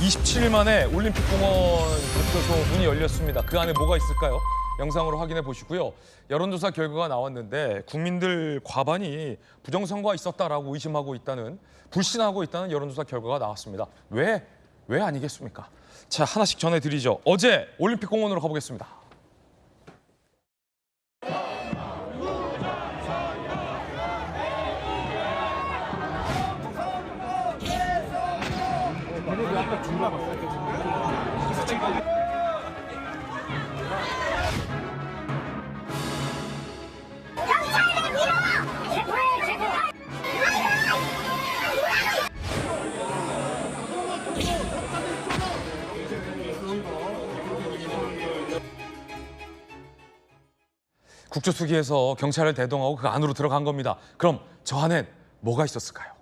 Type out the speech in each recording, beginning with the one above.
27일 만에 올림픽공원 개표소 문이 열렸습니다. 그 안에 뭐가 있을까요? 영상으로 확인해 보시고요. 여론조사 결과가 나왔는데 국민들 과반이 부정선거가 있었다라고 의심하고 있다는, 불신하고 있다는 여론조사 결과가 나왔습니다. 왜 아니겠습니까? 자, 하나씩 전해드리죠. 어제 올림픽공원으로 가보겠습니다. 국조특위에서 경찰을 대동하고 그 안으로 들어간 겁니다. 그럼 저 안엔 뭐가 있었을까요?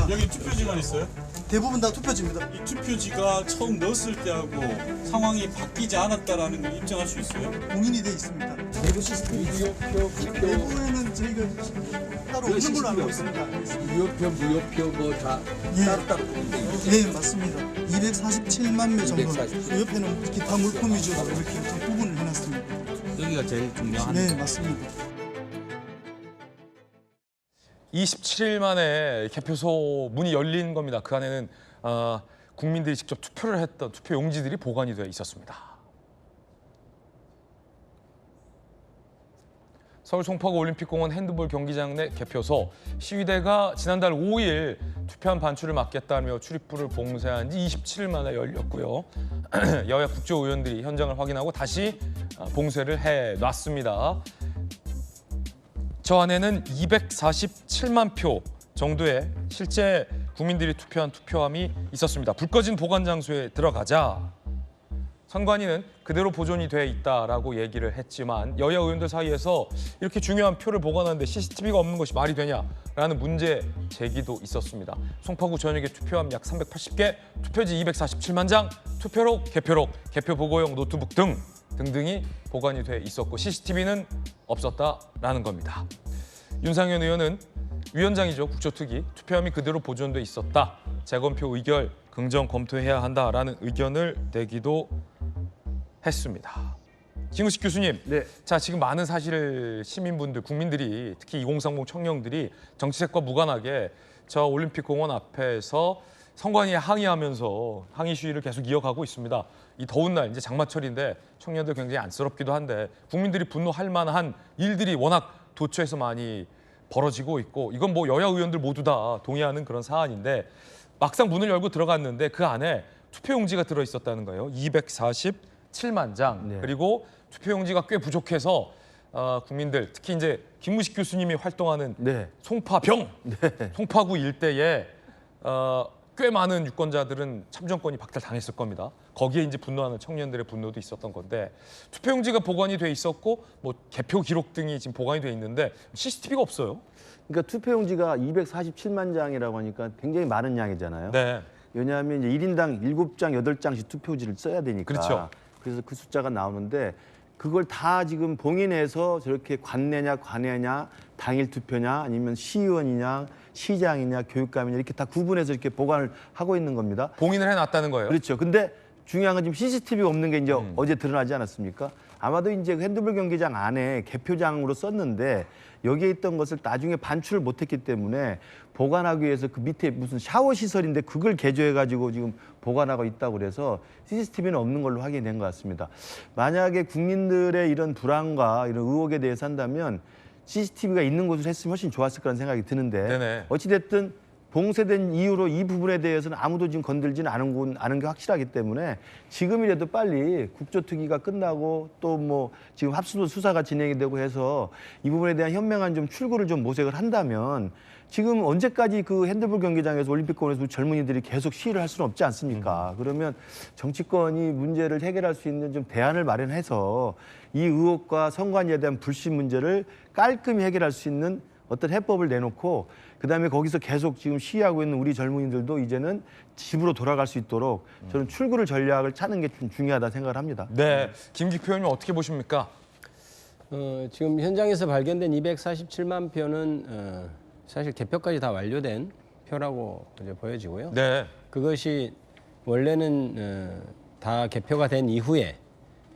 여기 투표지가 있어요? 대부분 다 투표지입니다. 이 투표지가 처음 넣었을 때하고 상황이 바뀌지 않았다라는 걸 입증할 수 있어요? 공인이 돼 있습니다. 내부 시스템 내부에는 저희가 따로 없는 걸로 알고 있습니다. 무효표 뭐 다 예. 따로따로 보는데 있죠. 예, 맞습니다. 247만 명 정도. 247. 그 옆에는 기타 물품 위주로 이렇게 좀 구분을 해놨습니다. 여기가 제일 중요한. 네, 맞습니다. 27일 만에 개표소 문이 열린 겁니다. 그 안에는 국민들이 직접 투표를 했던 투표 용지들이 보관이 되어 있었습니다. 서울 송파구 올림픽공원 핸드볼 경기장 내 개표소, 시위대가 지난달 5일 투표한 반출을 막겠다며 출입구를 봉쇄한 지 27일 만에 열렸고요. 여야 국조의원들이 현장을 확인하고 다시 봉쇄를 해놨습니다. 저 안에는 247만 표 정도의 실제 국민들이 투표한 투표함이 있었습니다. 불 꺼진 보관 장소에 들어가자 선관위는 그대로 보존이 돼 있다라고 얘기를 했지만 여야 의원들 사이에서 이렇게 중요한 표를 보관하는데 CCTV가 없는 것이 말이 되냐라는 문제 제기도 있었습니다. 송파구 전역의 투표함 약 380개, 투표지 247만 장, 투표록, 개표 보고용 노트북 등등이 보관이 돼 있었고 CCTV는 없었다라는 겁니다. 윤상현 의원은 위원장이죠. 국조특위. 투표함이 그대로 보존돼 있었다. 재검표 의결 긍정 검토해야 한다라는 의견을 내기도 했습니다. 김우식 교수님, 네. 자 지금 많은 사실 시민분들, 국민들이 특히 2030 청년들이 정치색과 무관하게 저 올림픽공원 앞에서 선관위에 항의하면서 항의 시위를 계속 이어가고 있습니다. 이 더운 날, 이제 장마철인데 청년들 굉장히 안쓰럽기도 한데 국민들이 분노할 만한 일들이 워낙 도처에서 많이 벌어지고 있고 이건 뭐 여야 의원들 모두 다 동의하는 그런 사안인데 막상 문을 열고 들어갔는데 그 안에 투표용지가 들어있었다는 거예요. 247만 장. 네. 그리고 투표용지가 꽤 부족해서 국민들, 특히 이제 김무식 교수님이 활동하는 네. 송파병, 송파구 일대에 꽤 많은 유권자들은 참정권이 박탈당했을 겁니다. 거기에 이제 분노하는 청년들의 분노도 있었던 건데 투표용지가 보관이 돼 있었고 뭐 개표 기록 등이 지금 보관이 돼 있는데 CCTV가 없어요. 그러니까 투표용지가 247만 장이라고 하니까 굉장히 많은 양이잖아요. 네, 왜냐하면 이제 1인당 7장, 8장씩 투표지를 써야 되니까. 그렇죠. 그래서 그 숫자가 나오는데 그걸 다 지금 봉인해서 저렇게 관내냐, 관외냐, 당일 투표냐, 아니면 시의원이냐, 시장이냐, 교육감이냐 이렇게 다 구분해서 이렇게 보관을 하고 있는 겁니다. 봉인을 해놨다는 거예요. 그렇죠. 근데 중요한 건 지금 CCTV가 없는 게 이제 어제 드러나지 않았습니까? 아마도 이제 그 핸드볼 경기장 안에 개표장으로 썼는데 여기에 있던 것을 나중에 반출을 못했기 때문에 보관하기 위해서 그 밑에 무슨 샤워 시설인데 그걸 개조해가지고 지금 보관하고 있다고 그래서 CCTV는 없는 걸로 확인된 것 같습니다. 만약에 국민들의 이런 불안과 이런 의혹에 대해서 한다면 CCTV가 있는 곳을 했으면 훨씬 좋았을 거라는 생각이 드는데 네네. 어찌됐든 봉쇄된 이유로 이 부분에 대해서는 아무도 지금 건들지는 않은 게 확실하기 때문에 지금이라도 빨리 국조특위가 끝나고 또 뭐 지금 합수도 수사가 진행이 되고 해서 이 부분에 대한 현명한 좀 출구를 좀 모색을 한다면 지금 언제까지 그 핸드볼 경기장에서 올림픽공원에서 젊은이들이 계속 시위를 할 수는 없지 않습니까? 그러면 정치권이 문제를 해결할 수 있는 좀 대안을 마련해서 이 의혹과 선관위에 대한 불신 문제를 깔끔히 해결할 수 있는 어떤 해법을 내놓고 그다음에 거기서 계속 지금 시위하고 있는 우리 젊은이들도 이제는 집으로 돌아갈 수 있도록 저는 출구를 전략을 찾는 게 좀 중요하다 생각을 합니다. 네, 김기표 의원님 어떻게 보십니까? 지금 현장에서 발견된 247만 표는 사실 개표까지 다 완료된 표라고 이제 보여지고요. 네, 그것이 원래는 다 개표가 된 이후에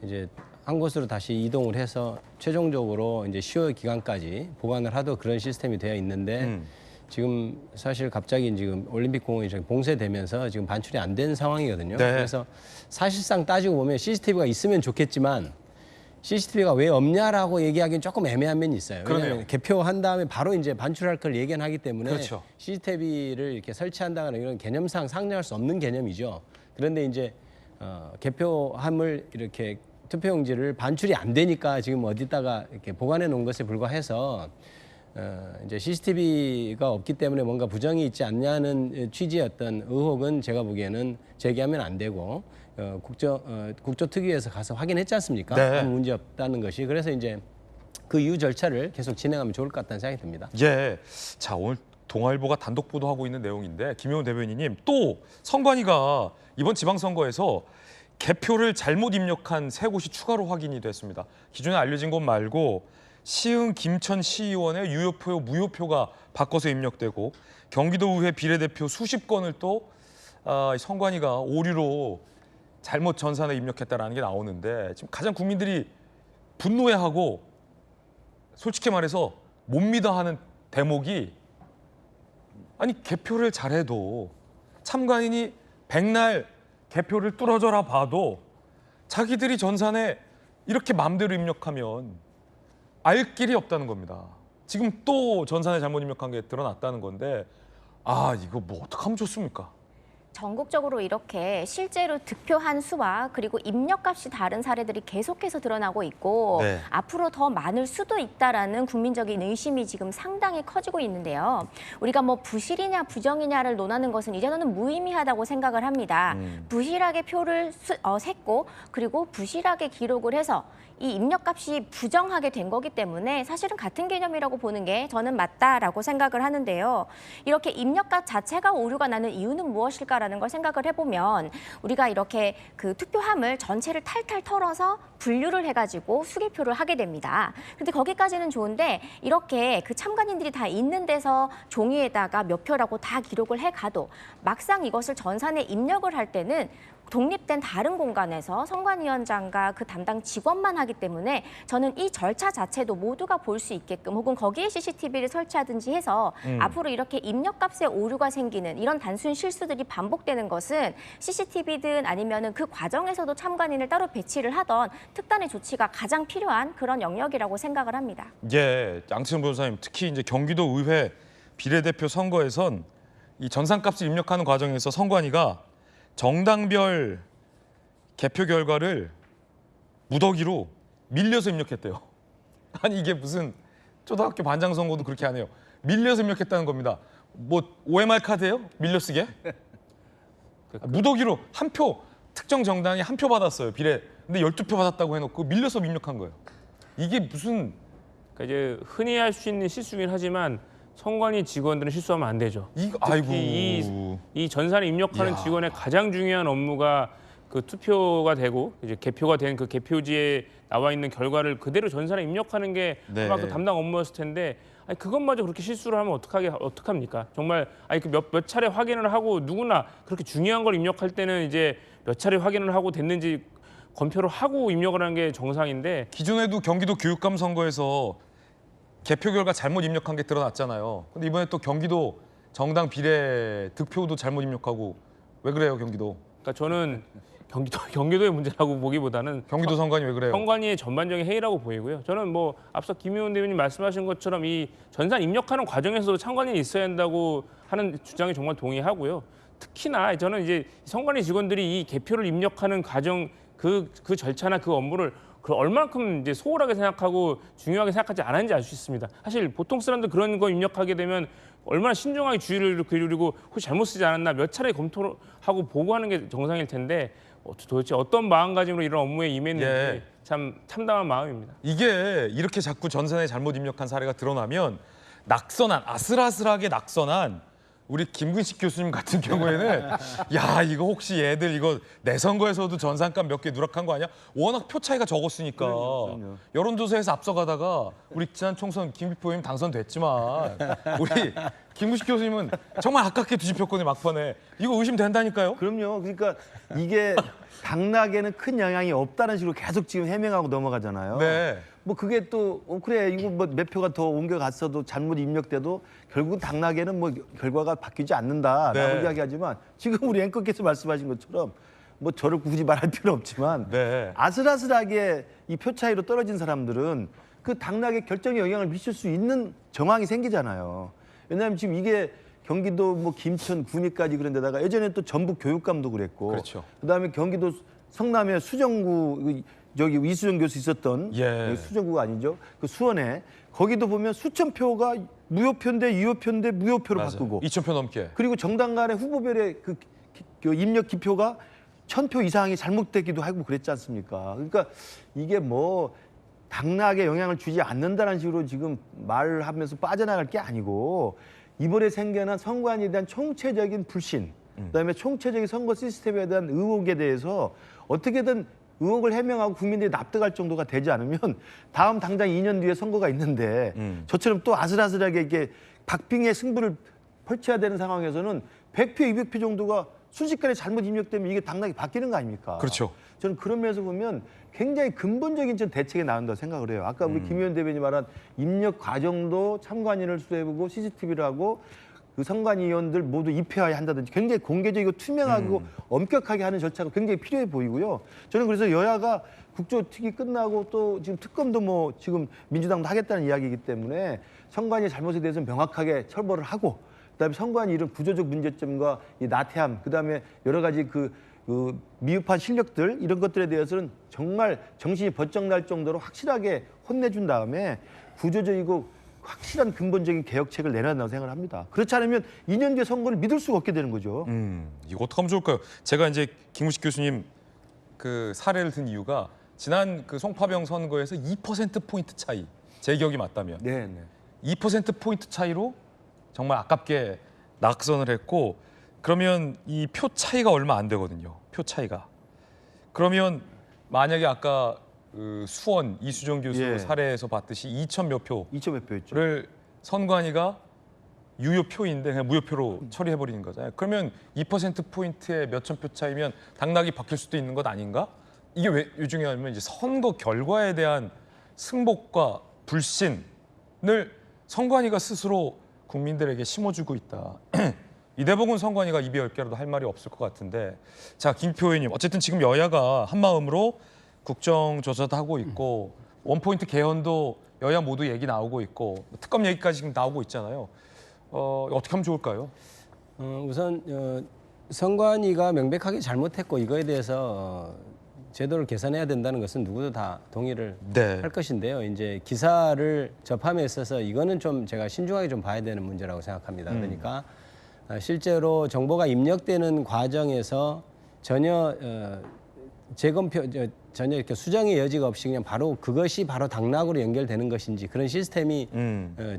이제 한 곳으로 다시 이동을 해서 최종적으로 이제 10월 기간까지 보관을 하도록 그런 시스템이 되어 있는데 지금 사실 갑자기 지금 올림픽 공원이 봉쇄되면서 지금 반출이 안 된 상황이거든요. 네. 그래서 사실상 따지고 보면 CCTV가 있으면 좋겠지만 CCTV가 왜 없냐라고 얘기하기는 조금 애매한 면이 있어요. 왜냐하면 그러네요. 개표한 다음에 바로 이제 반출할 걸 예견하기 때문에 그렇죠. CCTV를 이렇게 설치한다거나 이런 개념상 상정할 수 없는 개념이죠. 그런데 이제 개표함을 이렇게 투표용지를 반출이 안 되니까 지금 어디다가 이렇게 보관해 놓은 것에 불과해서 이제 CCTV가 없기 때문에 뭔가 부정이 있지 않냐는 취지의 어떤 의혹은 제가 보기에는 제기하면 안 되고 국조특위에서 가서 확인했지 않습니까? 네. 아무 문제 없다는 것이. 그래서 이제 그 이후 절차를 계속 진행하면 좋을 것 같다는 생각이 듭니다. 예. 자, 오늘 동아일보가 단독 보도하고 있는 내용인데 김용훈 대변인님 또 선관위가 이번 지방선거에서 개표를 잘못 입력한 세 곳이 추가로 확인이 됐습니다. 기존에 알려진 곳 말고 시흥 김천 시의원의 유효표, 무효표가 바꿔서 입력되고 경기도의회 비례대표 수십 건을 또 선관위가 오류로 잘못 전산에 입력했다라는 게 나오는데 지금 가장 국민들이 분노해하고 솔직히 말해서 못 믿어하는 대목이 아니 개표를 잘해도 참관인이 백날 개표를 뚫어져라 봐도 자기들이 전산에 이렇게 마음대로 입력하면 알 길이 없다는 겁니다. 지금 또 전산에 잘못 입력한 게 드러났다는 건데 이거 뭐 어떡하면 좋습니까? 전국적으로 이렇게 실제로 득표한 수와 그리고 입력값이 다른 사례들이 계속해서 드러나고 있고 네. 앞으로 더 많을 수도 있다라는 국민적인 의심이 지금 상당히 커지고 있는데요. 우리가 뭐 부실이냐 부정이냐를 논하는 것은 이제는 무의미하다고 생각을 합니다. 부실하게 표를 셌고 그리고 부실하게 기록을 해서 이 입력값이 부정하게 된 거기 때문에 사실은 같은 개념이라고 보는 게 저는 맞다라고 생각을 하는데요. 이렇게 입력값 자체가 오류가 나는 이유는 무엇일까라는 걸 생각을 해보면 우리가 이렇게 그 투표함을 전체를 탈탈 털어서 분류를 해가지고 수개표를 하게 됩니다. 근데 거기까지는 좋은데 이렇게 그 참관인들이 다 있는 데서 종이에다가 몇 표라고 다 기록을 해가도 막상 이것을 전산에 입력을 할 때는 독립된 다른 공간에서 선관위원장과 그 담당 직원만 하기 때문에 저는 이 절차 자체도 모두가 볼 수 있게끔 혹은 거기에 CCTV를 설치하든지 해서 앞으로 이렇게 입력값에 오류가 생기는 이런 단순 실수들이 반복되는 것은 CCTV든 아니면은 그 과정에서도 참관인을 따로 배치를 하던 특단의 조치가 가장 필요한 그런 영역이라고 생각을 합니다. 예, 양치현 변호사님 특히 이제 경기도 의회 비례대표 선거에선 이 전산값을 입력하는 과정에서 선관위가 정당별 개표 결과를 무더기로 밀려서 입력했대요. 아니 이게 무슨 초등학교 반장 선거도 그렇게 하네요. 밀려서 입력했다는 겁니다. 뭐 OMR 카드예요? 밀려 쓰게? 무더기로 한 표 특정 정당이 한 표 받았어요. 비례. 근데 12표 받았다고 해놓고 밀려서 입력한 거예요. 이게 무슨 그러니까 이제 흔히 할 수 있는 실수긴 하지만 선관위 직원들은 실수하면 안 되죠. 이거 특히 이 전산에 입력하는 직원의 가장 중요한 업무가 그 투표가 되고 이제 개표가 된 그 개표지에 나와 있는 결과를 그대로 전산에 입력하는 게 아마 그 담당 업무였을 텐데 아니 그것마저 그렇게 실수를 하면 어떡합니까? 정말 아니 그 몇 차례 확인을 하고 누구나 그렇게 중요한 걸 입력할 때는 이제 몇 차례 확인을 하고 됐는지 검표를 하고 입력을 하는 게 정상인데 기존에도 경기도 교육감 선거에서 개표 결과 잘못 입력한 게 드러났잖아요. 근데 이번에 또 경기도 정당 비례 득표도 잘못 입력하고 왜 그래요, 경기도? 그러니까 저는 경기도의 문제라고 보기보다는 경기도 선관위 왜 그래요? 선관위의 전반적인 회의라고 보이고요. 저는 뭐 앞서 김의원 대변인 말씀하신 것처럼 이 전산 입력하는 과정에서도 참관인이 있어야 한다고 하는 주장에 정말 동의하고요. 특히나 저는 이제 선관위 직원들이 이 개표를 입력하는 과정 그 절차나 그 업무를 얼만큼 이제 소홀하게 생각하고 중요하게 생각하지 않았는지 알 수 있습니다. 사실 보통 사람들 그런 거 입력하게 되면 얼마나 신중하게 주의를 기울이고 혹시 잘못 쓰지 않았나 몇 차례 검토를 하고 보고하는 게 정상일 텐데 도대체 어떤 마음가짐으로 이런 업무에 임했는지 참 참담한 마음입니다. 이게 이렇게 자꾸 전산에 잘못 입력한 사례가 드러나면 낙선한 아슬아슬하게 낙선한 우리 김근식 교수님 같은 경우에는 야 이거 혹시 얘들 이거 내 선거에서도 전산값 몇 개 누락한 거 아니야? 워낙 표 차이가 적었으니까 그럼요. 여론조사에서 앞서가다가 우리 지난 총선 김기표 의원 당선됐지만 우리 김근식 교수님은 정말 아깝게 뒤집혔거든요 막판에. 이거 의심된다니까요? 그럼요. 그러니까 이게 당락에는 큰 영향이 없다는 식으로 계속 지금 해명하고 넘어가잖아요. 네. 뭐 그게 또 그래 이거 뭐 몇 표가 더 옮겨갔어도 잘못 입력돼도 결국 당락에는 뭐 결과가 바뀌지 않는다라고 네. 이야기하지만 지금 우리 앵커께서 말씀하신 것처럼 뭐 저를 굳이 말할 필요는 없지만 네. 아슬아슬하게 이 표 차이로 떨어진 사람들은 그 당락에 결정에 영향을 미칠 수 있는 정황이 생기잖아요. 왜냐하면 지금 이게 경기도 뭐 김천 군위까지 그런 데다가 예전에 또 전북 교육감도 그랬고 그렇죠. 그다음에 경기도 성남의 수정구 저기 이수정 교수 있었던 예. 수정구가 아니죠. 그 수원에 거기도 보면 수천 표가 무효표인데 유효표인데 무효표로 맞아요. 바꾸고 2,000표 넘게. 그리고 정당 간의 후보별의 그 입력 기표가 1,000표 이상이 잘못되기도 하고 그랬지 않습니까? 그러니까 이게 뭐 당락에 영향을 주지 않는다는 식으로 지금 말을 하면서 빠져나갈 게 아니고 이번에 생겨난 선관위에 대한 총체적인 불신, 그다음에 총체적인 선거 시스템에 대한 의혹에 대해서 어떻게든 의혹을 해명하고 국민들이 납득할 정도가 되지 않으면 다음 당장 2년 뒤에 선거가 있는데 저처럼 또 아슬아슬하게 이렇게 박빙의 승부를 펼쳐야 되는 상황에서는 100표, 200표 정도가 순식간에 잘못 입력되면 이게 당락이 바뀌는 거 아닙니까? 그렇죠. 저는 그런 면에서 보면 굉장히 근본적인 전 대책이 나온다고 생각을 해요. 아까 우리 김 의원 대변인이 말한 입력 과정도 참관인을 수사해보고 CCTV를 하고 그 선관위원들 모두 입회해야 한다든지 굉장히 공개적이고 투명하고 엄격하게 하는 절차가 굉장히 필요해 보이고요. 저는 그래서 여야가 국조특위 끝나고 또 지금 특검도 뭐 지금 민주당도 하겠다는 이야기이기 때문에 선관위 잘못에 대해서 명확하게 처벌을 하고 그다음에 선관위 이런 구조적 문제점과 이 나태함 그다음에 여러 가지 그 미흡한 실력들 이런 것들에 대해서는 정말 정신이 번쩍 날 정도로 확실하게 혼내준 다음에 구조적이고 확실한 근본적인 개혁책을 내놔야 한다고 생각을 합니다. 그렇지 않으면 2년 뒤에 선거를 믿을 수가 없게 되는 거죠. 이거 어떻게 하면 좋을까요? 제가 이제 김우식 교수님 그 사례를 든 이유가 지난 그 송파병 선거에서 2%포인트 차이, 제 기억이 맞다면 네. 2%포인트 차이로 정말 아깝게 낙선을 했고 그러면 이 표 차이가 얼마 안 되거든요. 표 차이가. 그러면 만약에 아까 그 수원 이수정 교수 예. 사례에서 봤듯이 2천 몇 2.몇 표였죠. 표를 선관위가 유효표인데 그냥 무효표로 처리해버리는 거잖아요. 그러면 2%포인트에 몇천 표 차이면 당락이 바뀔 수도 있는 것 아닌가? 이게 왜 중요하냐면 이제 선거 결과에 대한 승복과 불신을 선관위가 스스로 국민들에게 심어주고 있다. 이 대목은 선관위가 입이 10개라도 할 말이 없을 것 같은데 자, 김표 의원님 어쨌든 지금 여야가 한마음으로 국정조사도 하고 있고 원포인트 개헌도 여야 모두 얘기 나오고 있고 특검 얘기까지 지금 나오고 있잖아요. 어떻게 하면 좋을까요? 우선 선관위가 명백하게 잘못했고 이거에 대해서 제도를 개선해야 된다는 것은 누구도 다 동의를 네. 할 것인데요. 이제 기사를 접함에 있어서 이거는 좀 제가 신중하게 좀 봐야 되는 문제라고 생각합니다. 그러니까 실제로 정보가 입력되는 과정에서 전혀 재검표 전혀 이렇게 수정의 여지가 없이 그냥 바로 그것이 바로 당락으로 연결되는 것인지 그런 시스템이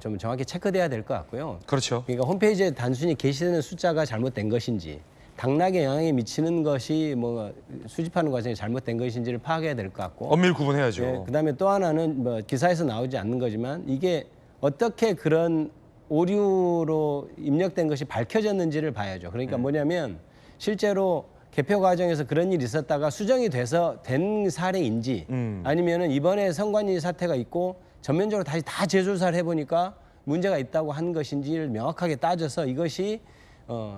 좀 정확히 체크돼야 될 것 같고요. 그렇죠. 그러니까 홈페이지에 단순히 게시되는 숫자가 잘못된 것인지 당락에 영향이 미치는 것이 뭐 수집하는 과정이 잘못된 것인지를 파악해야 될 것 같고 엄밀 구분해야죠. 네, 그다음에 또 하나는 뭐 기사에서 나오지 않는 거지만 이게 어떻게 그런 오류로 입력된 것이 밝혀졌는지를 봐야죠. 그러니까 뭐냐면 실제로 개표 과정에서 그런 일이 있었다가 수정이 돼서 된 사례인지 아니면은 이번에 선관위 사태가 있고 전면적으로 다시 다 재조사를 해보니까 문제가 있다고 한 것인지를 명확하게 따져서 이것이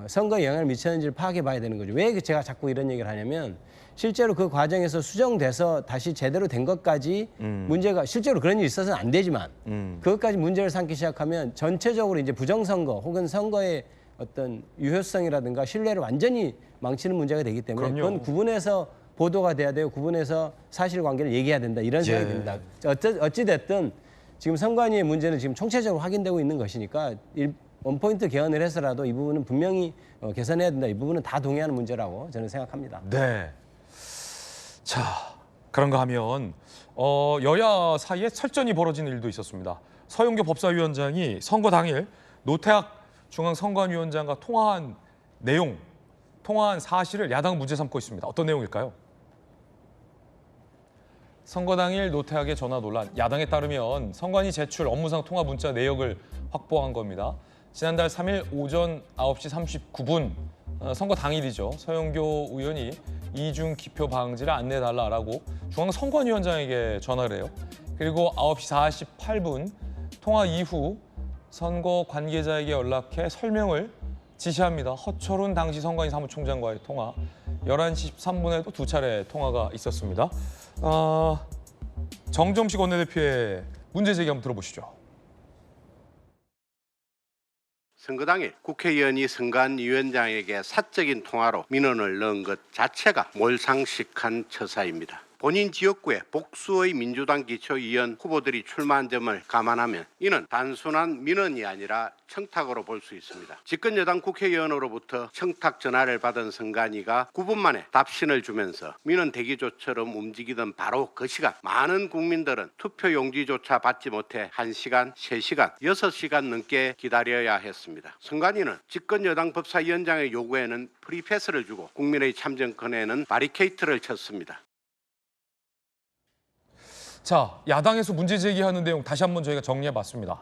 선거에 영향을 미쳤는지를 파악해 봐야 되는 거죠. 왜 제가 자꾸 이런 얘기를 하냐면 실제로 그 과정에서 수정돼서 다시 제대로 된 것까지 문제가 실제로 그런 일이 있어서는 안 되지만 그것까지 문제를 삼기 시작하면 전체적으로 이제 부정선거 혹은 선거의 어떤 유효성이라든가 신뢰를 완전히 망치는 문제가 되기 때문에 그럼요. 그건 구분해서 보도가 돼야 돼요. 구분해서 사실관계를 얘기해야 된다. 이런 생각이 듭니다. 어찌 됐든 지금 선관위의 문제는 지금 총체적으로 확인되고 있는 것이니까 원포인트 개헌을 해서라도 이 부분은 분명히 개선해야 된다. 이 부분은 다 동의하는 문제라고 저는 생각합니다. 네. 자, 그런가 하면 여야 사이에 설전이 벌어진 일도 있었습니다. 서영교 법사위원장이 선거 당일 노태학 중앙선관위원장과 통화한 내용, 통화한 사실을 야당 문제 삼고 있습니다. 어떤 내용일까요? 선거 당일 노태학의 전화 논란. 야당에 따르면 선관위 제출 업무상 통화 문자 내역을 확보한 겁니다. 지난달 3일 오전 9시 39분 선거 당일이죠. 서영교 의원이 이중 기표 방지를 안내해달라고 중앙선관위원장에게 전화를 해요. 그리고 9시 48분 통화 이후 선거 관계자에게 연락해 설명을 지시합니다. 허철훈 당시 선관위 사무총장과의 통화. 11시 13분에도 두 차례 통화가 있었습니다. 정점식 원내대표의 문제 제기 한번 들어보시죠. 선거 당일 국회의원이 선관위원장에게 사적인 통화로 민원을 넣은 것 자체가 몰상식한 처사입니다. 본인 지역구에 복수의 민주당 기초의원 후보들이 출마한 점을 감안하면 이는 단순한 민원이 아니라 청탁으로 볼 수 있습니다. 집권여당 국회의원으로부터 청탁 전화를 받은 선관위가 9분 만에 답신을 주면서 민원 대기조처럼 움직이던 바로 그 시간 많은 국민들은 투표용지조차 받지 못해 1시간, 3시간, 6시간 넘게 기다려야 했습니다. 선관위는 집권여당 법사위원장의 요구에는 프리패스를 주고 국민의 참정권에는 바리케이트를 쳤습니다. 자, 야당에서 문제 제기하는 내용 다시 한번 저희가 정리해봤습니다.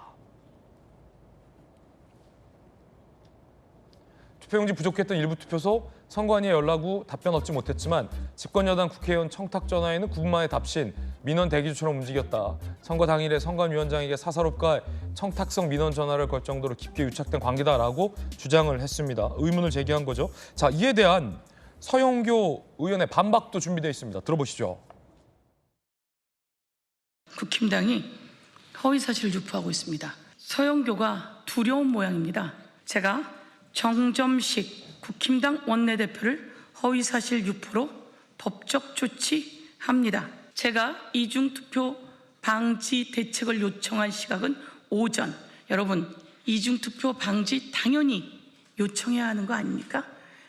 투표용지 부족했던 일부 투표소, 선관위에 연락 후 답변 얻지 못했지만 집권여당 국회의원 청탁 전화에는 9분 만에 답신, 민원 대기조처럼 움직였다. 선거 당일에 선관위원장에게 사사롭게 청탁성 민원 전화를 걸 정도로 깊게 유착된 관계다라고 주장을 했습니다. 의문을 제기한 거죠. 자, 이에 대한 서영교 의원의 반박도 준비되어 있습니다. 들어보시죠. 국힘당이 허위사실을 유포하고 있습니다. 서영교가 두려운 모양입니다. 제가 정점식 국힘당 원내대표를 허위사실 유포로 법적 조치합니다. 제가 이중투표 방지 대책을 요청한 시각은 오전. 여러분, 이중투표 방지 당연히 요청해야 하는 거 아닙니까?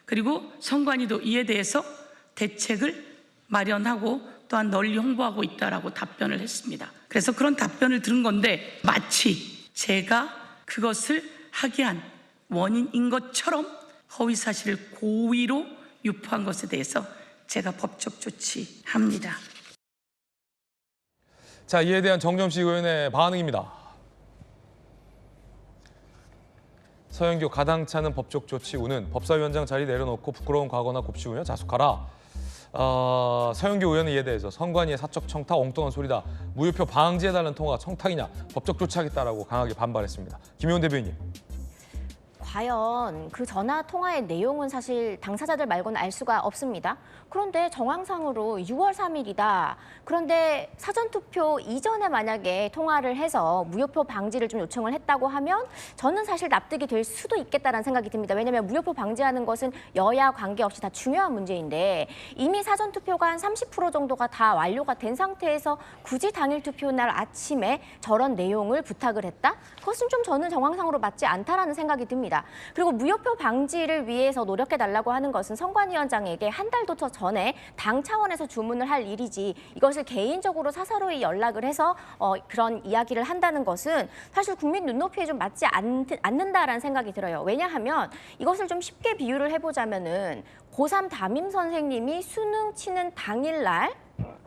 그리고 선관위도 이에 대해서 대책을 마련하고 또한 널리 홍보하고 있다라고 답변을 했습니다. 그래서 그런 답변을 들은 건데 마치 제가 그것을 하게 한 원인인 것처럼 허위사실을 고의로 유포한 것에 대해서 제가 법적 조치합니다. 자, 이에 대한 정점식 의원의 반응입니다. 서영교 가당찮은 법적 조치 우는 법사위원장 자리 내려놓고 부끄러운 과거나 곱씹으며 자숙하라. 서영교 의원은 이에 대해서 선관위의 사적 청탁 엉뚱한 소리다. 무효표 방지해달라는 통화가 청탁이냐. 법적 조치하겠다라고 강하게 반발했습니다. 김의원 대변인님. 과연 그 전화 통화의 내용은 사실 당사자들 말고는 알 수가 없습니다. 그런데 정황상으로 6월 3일이다. 그런데 사전투표 이전에 만약에 통화를 해서 무효표 방지를 좀 요청을 했다고 하면 저는 사실 납득이 될 수도 있겠다는 생각이 듭니다. 왜냐하면 무효표 방지하는 것은 여야 관계없이 다 중요한 문제인데 이미 사전투표가 한 30% 정도가 다 완료가 된 상태에서 굳이 당일 투표 날 아침에 저런 내용을 부탁을 했다? 그것은 좀 저는 정황상으로 맞지 않다라는 생각이 듭니다. 그리고 무효표 방지를 위해서 노력해달라고 하는 것은 선관위원장에게 한 달도 더 전에 당 차원에서 주문을 할 일이지 이것을 개인적으로 사사로이 연락을 해서 그런 이야기를 한다는 것은 사실 국민 눈높이에 좀 맞지 않는다라는 생각이 들어요. 왜냐하면 이것을 좀 쉽게 비유를 해보자면은 고3 담임 선생님이 수능 치는 당일날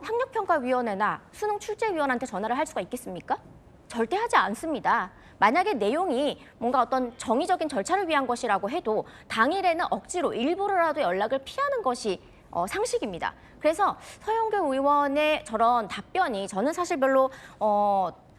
학력평가위원회나 수능 출제위원한테 전화를 할 수가 있겠습니까? 절대 하지 않습니다. 만약에 내용이 뭔가 어떤 정의적인 절차를 위한 것이라고 해도 당일에는 억지로 일부러라도 연락을 피하는 것이 상식입니다. 그래서 서영교 의원의 저런 답변이 저는 사실 별로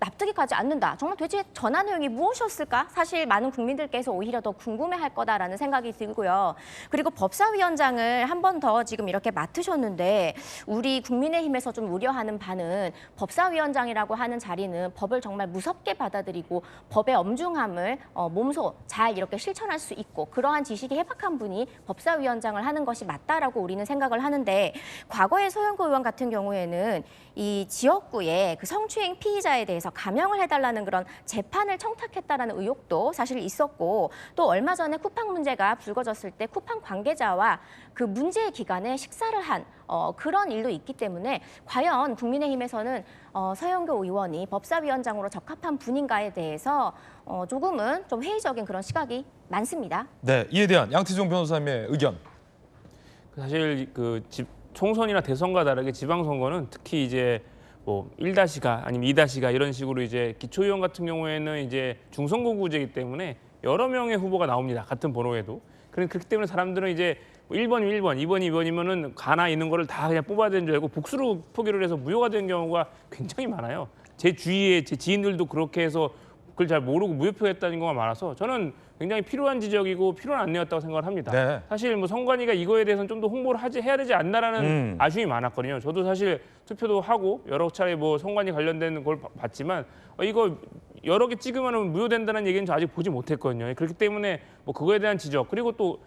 납득이 가지 않는다. 정말 도대체 전화 내용이 무엇이었을까? 사실 많은 국민들께서 오히려 더 궁금해할 거다라는 생각이 들고요. 그리고 법사위원장을 한 번 더 지금 이렇게 맡으셨는데 우리 국민의힘에서 좀 우려하는 바는 법사위원장이라고 하는 자리는 법을 정말 무섭게 받아들이고 법의 엄중함을 몸소 잘 이렇게 실천할 수 있고 그러한 지식이 해박한 분이 법사위원장을 하는 것이 맞다라고 우리는 생각을 하는데 과거에 서영교 의원 같은 경우에는 이 지역구에 그 성추행 피의자에 대해서 감형을 해달라는 그런 재판을 청탁했다라는 의혹도 사실 있었고 또 얼마 전에 쿠팡 문제가 불거졌을 때 쿠팡 관계자와 그 문제의 기간에 식사를 한 그런 일도 있기 때문에 과연 국민의힘에서는 서영교 의원이 법사위원장으로 적합한 분인가에 대해서 조금은 좀 회의적인 그런 시각이 많습니다. 네, 이에 대한 양태종 변호사님의 의견. 사실 총선이나 대선과 다르게 지방선거는 특히 이제 뭐 1-가 아니면 2-가 이런 식으로 이제 기초의원 같은 경우에는 이제 중선거구제이기 때문에 여러 명의 후보가 나옵니다. 같은 번호에도. 그렇기 때문에 사람들은 이제 1번이 1번, 2번이 2번이면은 가나 있는 거를 다 그냥 뽑아야 되는 줄 알고 복수로 포기를 해서 무효가 된 경우가 굉장히 많아요. 제 주위에 제 지인들도 그렇게 해서 그걸 잘 모르고 무효표했다는 경우가 많아서 저는 굉장히 필요한 지적이고 필요한 안내였다고 생각을 합니다. 네. 사실 뭐 선관위가 이거에 대해서는 좀 더 홍보를 해야 되지 않나라는 아쉬움이 많았거든요. 저도 사실 투표도 하고 여러 차례 뭐 선관위 관련된 걸 봤지만 이거 여러 개 찍으면 무효된다는 얘기는 저 아직 보지 못했거든요. 그렇기 때문에 뭐 그거에 대한 지적 그리고 또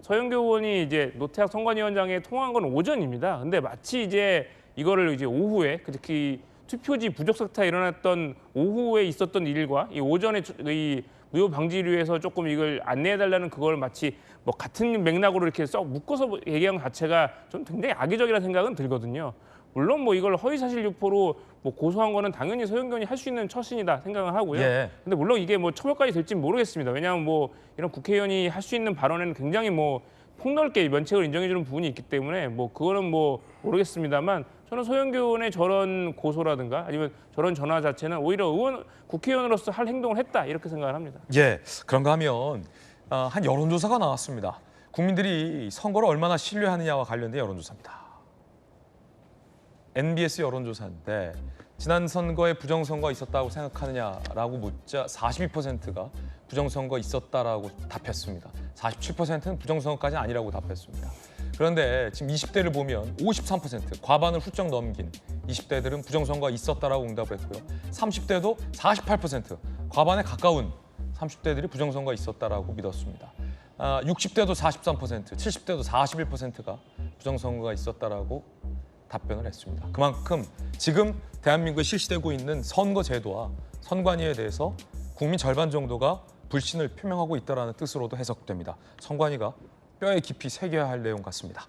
서영교 의원이 이제 노태학 선관위원장에 통화한 건 오전입니다. 근데 마치 이제 이거를 이제 오후에 특히 투표지 부적 삭타 일어났던 오후에 있었던 일과 이 오전에 이 무효 방지를 위해서 조금 이걸 안내해달라는 그걸 마치 뭐 같은 맥락으로 이렇게 썩 묶어서 얘기한 것 자체가 좀 굉장히 악의적이라는 생각은 들거든요. 물론 뭐 이걸 허위사실 유포로 뭐 고소한 거는 당연히 서영교 의원이 할 수 있는 처신이다 생각을 하고요. 예. 근데 물론 이게 뭐 처벌까지 될지는 모르겠습니다. 왜냐하면 뭐 이런 국회의원이 할 수 있는 발언에는 굉장히 뭐 폭넓게 면책을 인정해주는 부분이 있기 때문에 뭐 그거는 뭐 모르겠습니다만 저는 서영교 의원의 저런 고소라든가 아니면 저런 전화 자체는 오히려 국회의원으로서 할 행동을 했다 이렇게 생각을 합니다. 예, 그런가 하면 한 여론조사가 나왔습니다. 국민들이 선거를 얼마나 신뢰하느냐와 관련된 여론조사입니다. NBS 여론조사인데 지난 선거에 부정선거가 있었다고 생각하느냐라고 묻자 42%가 부정선거 있었다라고 답했습니다. 47%는 부정선거까지 아니라고 답했습니다. 그런데 지금 20대를 보면 53% 과반을 훌쩍 넘긴 20대들은 부정선거가 있었다라고 응답을 했고요. 30대도 48% 과반에 가까운 30대들이 부정선거가 있었다라고 믿었습니다. 60대도 43%, 70대도 41%가 부정선거가 있었다라고 답변을 했습니다. 그만큼 지금 대한민국에 실시되고 있는 선거 제도와 선관위에 대해서 국민 절반 정도가 불신을 표명하고 있다는 뜻으로도 해석됩니다. 선관위가 뼈에 깊이 새겨야 할 내용 같습니다.